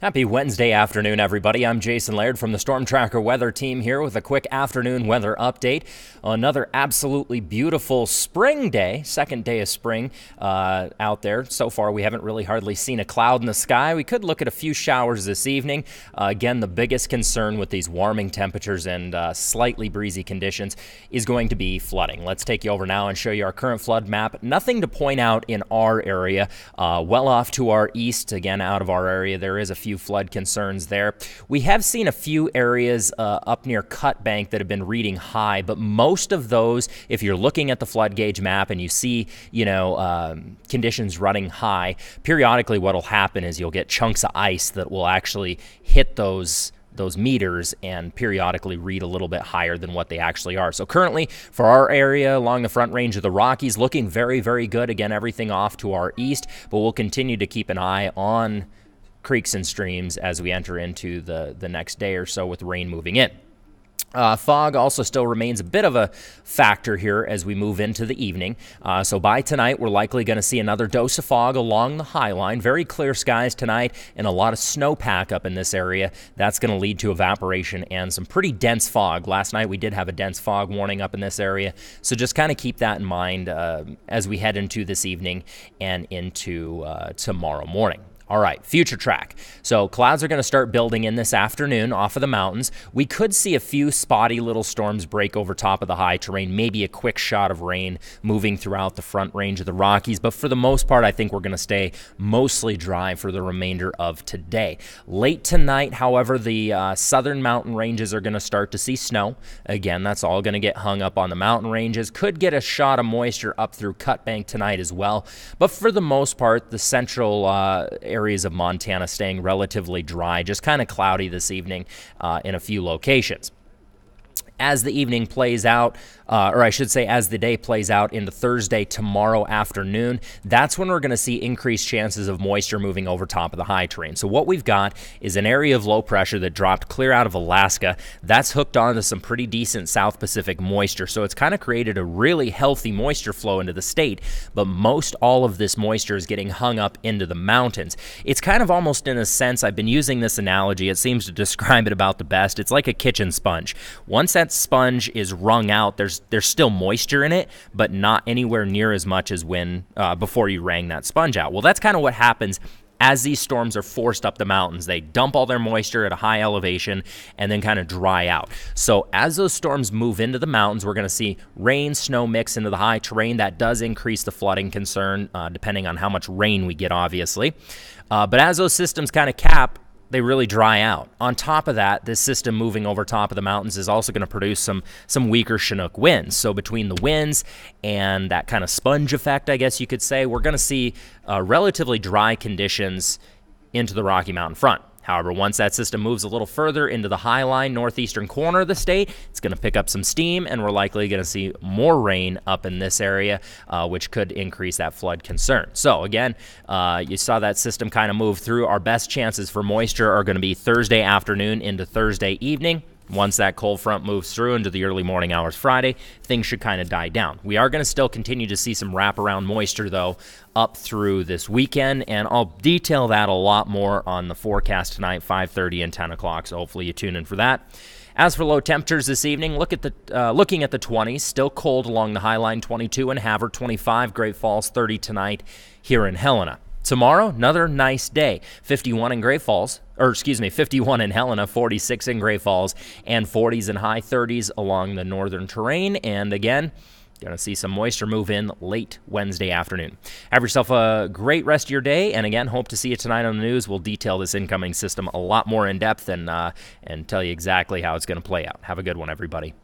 Happy Wednesday afternoon, everybody. I'm Jason Laird from the Storm Tracker Weather Team here with a quick afternoon weather update. Another absolutely beautiful spring day, second day of spring out there. So far, we haven't really hardly seen a cloud in the sky. We could look at a few showers this evening. Again, the biggest concern with these warming temperatures and slightly breezy conditions is going to be flooding. Let's take you over now and show you our current flood map. Nothing to point out in our area. Well off to our east, again, out of our area, there is a few flood concerns there. We have seen a few areas up near Cut Bank that have been reading high, but most of those, if you're looking at the flood gauge map and you see, conditions running high, periodically what'll happen is you'll get chunks of ice that will actually hit those meters and periodically read a little bit higher than what they actually are. So currently for our area along the Front Range of the Rockies, looking very, very good. Again, everything off to our east, but we'll continue to keep an eye on creeks and streams as we enter into the next day or so with rain moving in. Fog also still remains a bit of a factor here as we move into the evening. So by tonight, we're likely going to see another dose of fog along the high line. Very clear skies tonight and a lot of snowpack up in this area. That's going to lead to evaporation and some pretty dense fog. Last night, we did have a dense fog warning up in this area. So just kind of keep that in mind as we head into this evening and into tomorrow morning. All right, future track. So clouds are going to start building in this afternoon off of the mountains. We could see a few spotty little storms break over top of the high terrain, maybe a quick shot of rain moving throughout the Front Range of the Rockies. But for the most part, I think we're going to stay mostly dry for the remainder of today. Late tonight, however, the southern mountain ranges are going to start to see snow. Again, that's all going to get hung up on the mountain ranges. Could get a shot of moisture up through Cut Bank tonight as well. But for the most part, the central areas of Montana staying relatively dry, just kind of cloudy this evening in a few locations. As the evening plays out, or I should say as the day plays out into Thursday tomorrow afternoon, that's when we're going to see increased chances of moisture moving over top of the high terrain. So what we've got is an area of low pressure that dropped clear out of Alaska. That's hooked onto some pretty decent South Pacific moisture. So it's kind of created a really healthy moisture flow into the state, but most all of this moisture is getting hung up into the mountains. It's kind of almost in a sense, I've been using this analogy, it seems to describe it about the best. It's like a kitchen sponge. Once that sponge is wrung out, there's still moisture in it, but not anywhere near as much as when before you wrang that sponge out. Well, that's kind of what happens as these storms are forced up the mountains. They dump all their moisture at a high elevation and then kind of dry out. So as those storms move into the mountains, we're going to see rain, snow mix into the high terrain. That does increase the flooding concern, depending on how much rain we get, obviously. But as those systems kind of cap, they really dry out. On top of that, this system moving over top of the mountains is also going to produce some weaker Chinook winds. So between the winds and that kind of sponge effect, I guess you could say, we're going to see relatively dry conditions into the Rocky Mountain front. However, once that system moves a little further into the highline northeastern corner of the state, it's going to pick up some steam, and we're likely going to see more rain up in this area, which could increase that flood concern. So again, you saw that system kind of move through. Our best chances for moisture are going to be Thursday afternoon into Thursday evening. Once that cold front moves through into the early morning hours Friday, things should kind of die down. We are going to still continue to see some wraparound moisture, though, up through this weekend, and I'll detail that a lot more on the forecast tonight, 5:30 and 10 o'clock, so hopefully you tune in for that. As for low temperatures this evening, looking at the 20s, still cold along the High Line, 22 in Havre, 25 Great Falls, 30 tonight here in Helena. Tomorrow, another nice day. 51 in 51 in Helena, 46 in Great Falls, and 40s and high 30s along the northern terrain. And again, going to see some moisture move in late Wednesday afternoon. Have yourself a great rest of your day. And again, hope to see you tonight on the news. We'll detail this incoming system a lot more in depth and tell you exactly how it's going to play out. Have a good one, everybody.